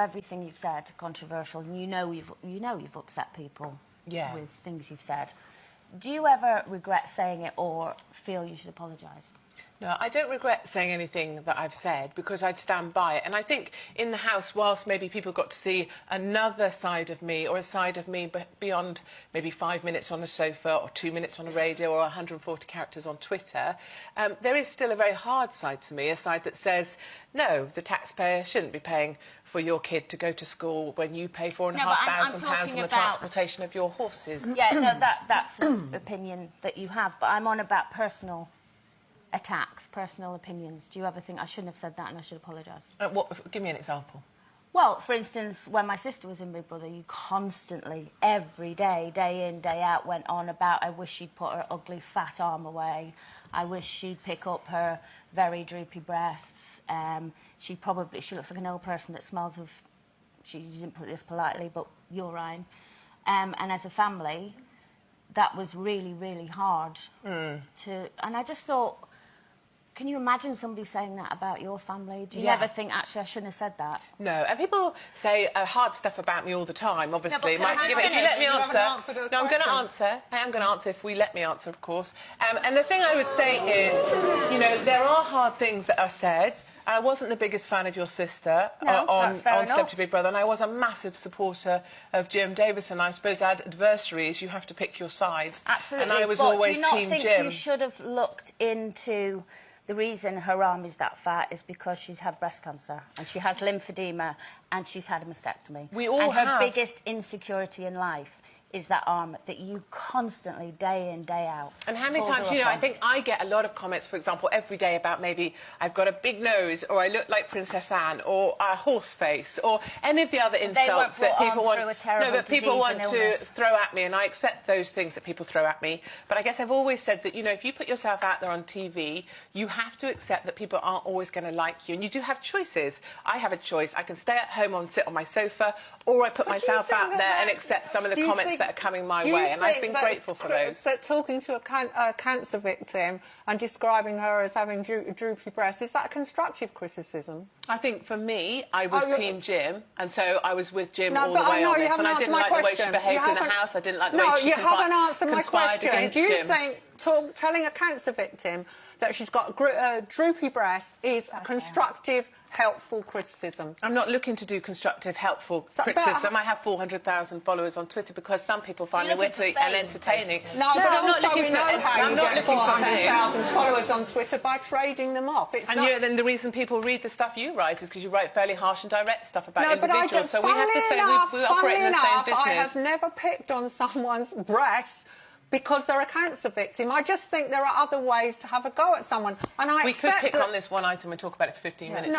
everything you've said controversial, and you know you've upset people with things you've said. Do you ever regret saying it or feel you should apologise? No, I don't regret saying anything that I've said because I'd stand by it. And I think in the house, whilst maybe people got to see another side of me or a side of me beyond maybe 5 minutes on a sofa or 2 minutes on a radio or 140 characters on Twitter, there is still a very hard side to me, a side that says, no, the taxpayer shouldn't be paying for your kid to go to school when you pay £4,500 on the transportation of your horses. Yeah, no, that's an opinion that you have, but I'm on about personal attacks, personal opinions. Do you ever think I shouldn't have said that and I should apologise? Give me an example. Well, for instance, when my sister was in Big Brother, you constantly, every day, day in, day out, went on about, I wish she'd put her ugly fat arm away. I wish she'd pick up her very droopy breasts. She looks like an old person that smells of, she didn't put this politely, but urine. And as a family, that was really, really hard and I just thought, can you imagine somebody saying that about your family? Do you ever think, actually, I shouldn't have said that? No, and people say hard stuff about me all the time, obviously. No, if you let me answer... No, I'm going to answer. I am going to answer if we let me answer, of course. And the thing I would say is, you know, there are hard things that are said. I wasn't the biggest fan of your sister on Celebrity Big Brother, and I was a massive supporter of Jim Davison. I suppose as adversaries, you have to pick your sides. Absolutely. And I was always Team Jim. Do you not think you should have looked into... The reason her arm is that fat is because she's had breast cancer and she has lymphedema and she's had a mastectomy. We all have. And her biggest insecurity in life is that arm that you constantly, day in, day out... And how many times, you know, I think I get a lot of comments, for example, every day about maybe I've got a big nose or I look like Princess Anne or a horse face or any of the other insults that people want... people want to throw at me, and I accept those things that people throw at me. But I guess I've always said that, you know, if you put yourself out there on TV, you have to accept that people aren't always going to like you, and you do have choices. I have a choice. I can stay at home and sit on my sofa, or I put myself out there and accept some of the comments that are coming my way, and I've been grateful for those. That talking to a cancer victim and describing her as having droopy breasts, is that constructive criticism? I think for me, I was Team Jim, and so I was with Jim all the way on this, and I didn't like the way she behaved in the house. I didn't like the way she conspired against Jim. Do you think telling a cancer victim that she's got droopy breasts is constructive, helpful criticism? I'm not looking to do constructive, helpful criticism. I have 400,000 followers on Twitter because some people find me witty and entertaining. No, but also we know how you get 400,000 followers on Twitter by trading them off. Then the reason people read the stuff you write is because you write fairly harsh and direct stuff about individuals. So we have to say we operate in the same business. I have never picked on someone's breasts because they're a cancer victim. I just think there are other ways to have a go at someone. And we could pick on this one item and talk about it for 15 minutes.